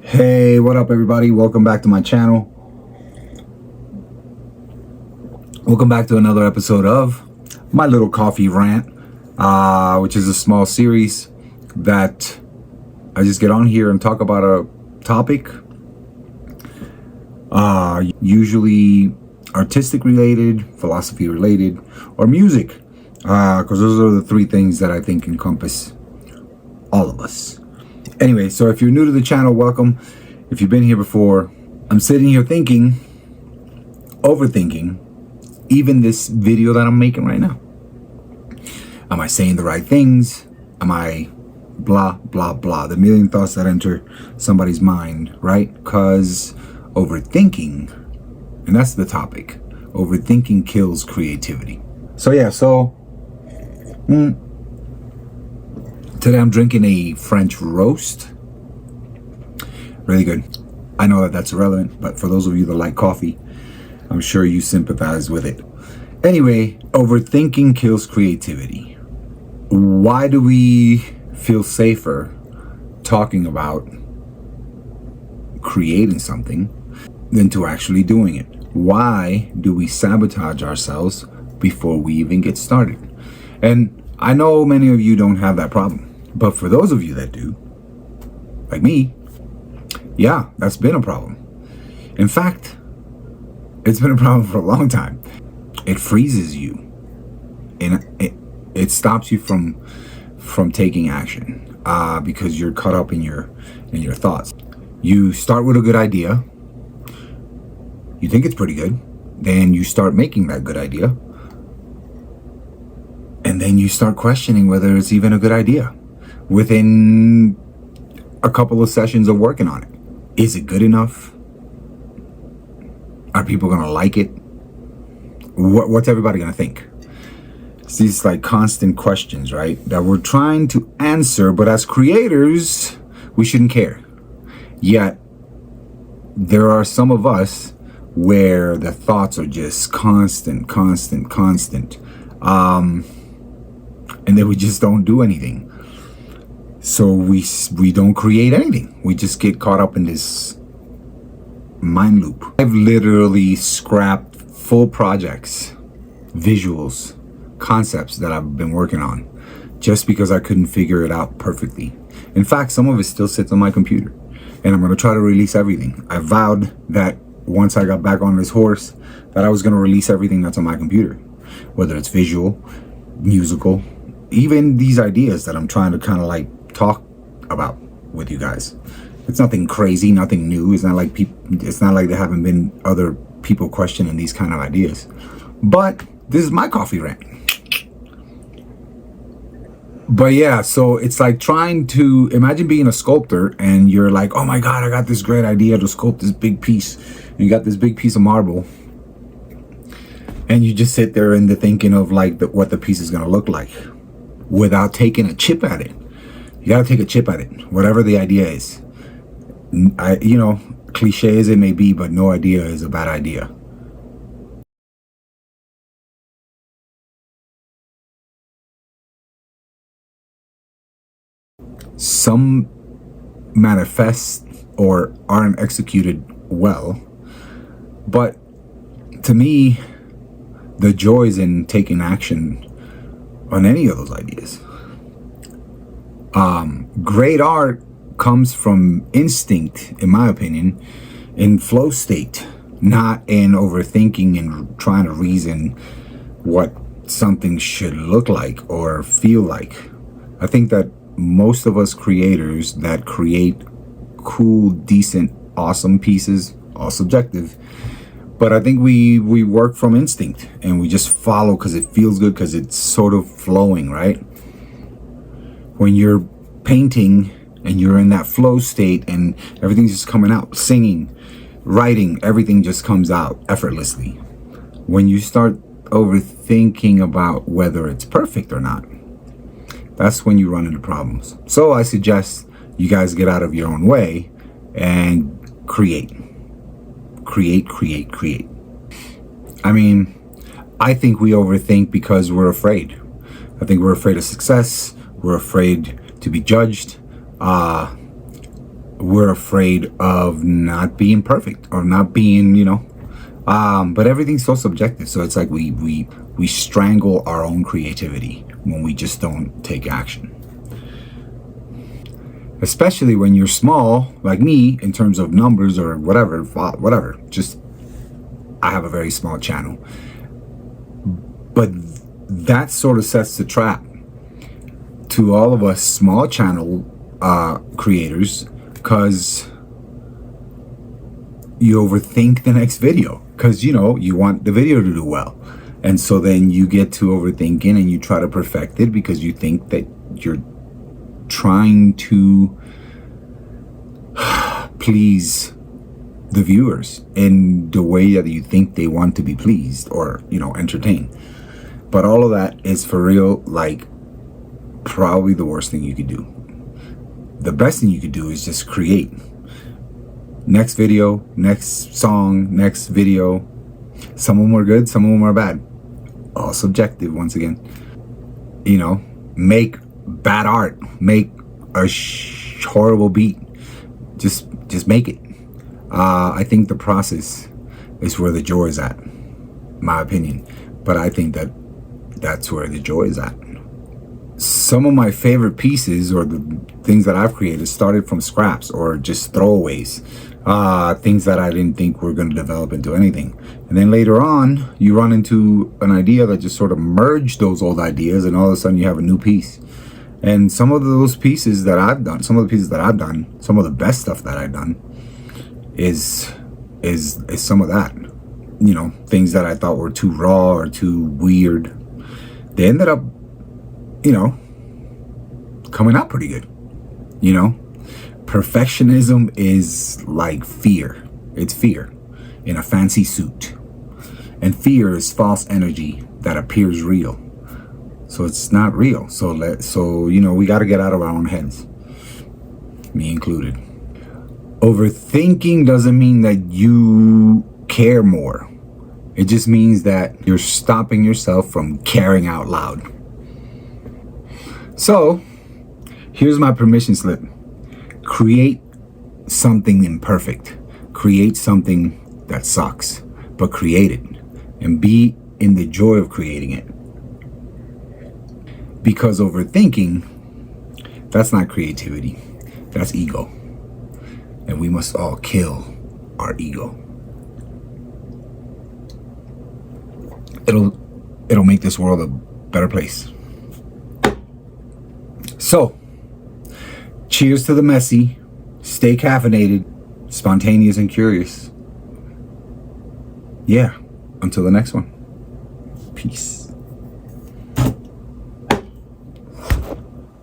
Hey, what up everybody? Welcome back to my channel. Welcome back to another episode of my little coffee rant, which is a small series that I just get on here and talk about a topic, usually artistic related, philosophy related, or music, because those are the three things that I think encompass all of us. Anyway, so if you're new to the channel, welcome. If you've been here before, I'm sitting here thinking, overthinking, even this video that I'm making right now. Am I saying the right things? Am I blah, blah, blah? The million thoughts that enter somebody's mind, right? Because overthinking, and that's the topic, overthinking kills creativity. So yeah, today I'm drinking a French roast. Really good. I know that that's irrelevant, but for those of you that like coffee, I'm sure you sympathize with it. Anyway, overthinking kills creativity. Why do we feel safer talking about creating something than to actually doing it? Why do we sabotage ourselves before we even get started? And I know many of you don't have that problem. But for those of you that do, like me, yeah, that's been a problem. In fact, it's been a problem for a long time. It freezes you, and it stops you from taking action because you're caught up in your thoughts. You start with a good idea. You think it's pretty good. Then you start making that good idea. And then you start questioning whether it's even a good idea. Within a couple of sessions of working on it. Is it good enough? Are people gonna like it? What's everybody gonna think? It's these like constant questions, right? That we're trying to answer, but as creators, we shouldn't care. Yet, there are some of us where the thoughts are just constant. And then we just don't do anything. So we don't create anything. We just get caught up in this mind loop. I've literally scrapped full projects, visuals, concepts that I've been working on just because I couldn't figure it out perfectly. In fact, some of it still sits on my computer, and I'm going to try to release everything. I vowed that once I got back on this horse that I was going to release everything that's on my computer, whether it's visual, musical, even these ideas that I'm trying to kind of like talk about with you guys. It's nothing crazy, nothing new. It's not like there haven't been other people questioning these kind of ideas. But this is my coffee rant. But yeah, so it's like trying to imagine being a sculptor and you're like, oh my God, I got this great idea to sculpt this big piece. And you got this big piece of marble. And you just sit there in the thinking of like what the piece is going to look like without taking a chip at it. You got to take a chip at it, whatever the idea is. Cliche as it may be, but no idea is a bad idea. Some manifest or aren't executed well, but to me, the joy is in taking action on any of those ideas. Great art comes from instinct, in my opinion, in flow state, not in overthinking and trying to reason what something should look like or feel like. I think that most of us creators that create cool, decent, awesome pieces, all subjective, but I think we work from instinct and we just follow because it feels good, because it's sort of flowing, right? When you're painting and you're in that flow state and everything's just coming out, singing, writing, everything just comes out effortlessly. When you start overthinking about whether it's perfect or not, that's when you run into problems. So I suggest you guys get out of your own way and create. I mean, I think we overthink because we're afraid. I think we're afraid of success. We're afraid to be judged. we're afraid of not being perfect or not being, but everything's so subjective. So it's like we strangle our own creativity when we just don't take action. Especially when you're small, like me, in terms of numbers or whatever. Just, I have a very small channel. But that sort of sets the trap to all of us small channel creators, because you overthink the next video, because you want the video to do well, and so then you get to overthinking and you try to perfect it because you think that you're trying to please the viewers in the way that you think they want to be pleased or entertained. But all of that is, for real, like, probably the worst thing you could do. The best thing you could do is just create. Next video, next song, next video. Some of them are good, some of them are bad. All subjective, once again. Make bad art. Make a horrible beat. Just make it. I think the process is where the joy is at. My opinion. But I think that's where the joy is at. Some of my favorite pieces, or the things that I've created, started from scraps or just throwaways. Things that I didn't think were going to develop into anything. And then later on, you run into an idea that just sort of merged those old ideas, and all of a sudden you have a new piece. And some of those pieces that I've done, some of the best stuff that I've done is some of that. Things that I thought were too raw or too weird, they ended up, coming out pretty good. Perfectionism is like fear. It's fear in a fancy suit. And fear is false energy that appears real. So it's not real. So we got to get out of our own heads. Me included. Overthinking doesn't mean that you care more. It just means that you're stopping yourself from caring out loud. So, here's my permission slip. Create something imperfect. Create something that sucks. But create it. And be in the joy of creating it. Because overthinking, that's not creativity. That's ego. And we must all kill our ego. It'll make this world a better place. So, cheers to the messy, stay caffeinated, spontaneous and curious. Yeah, until the next one. Peace.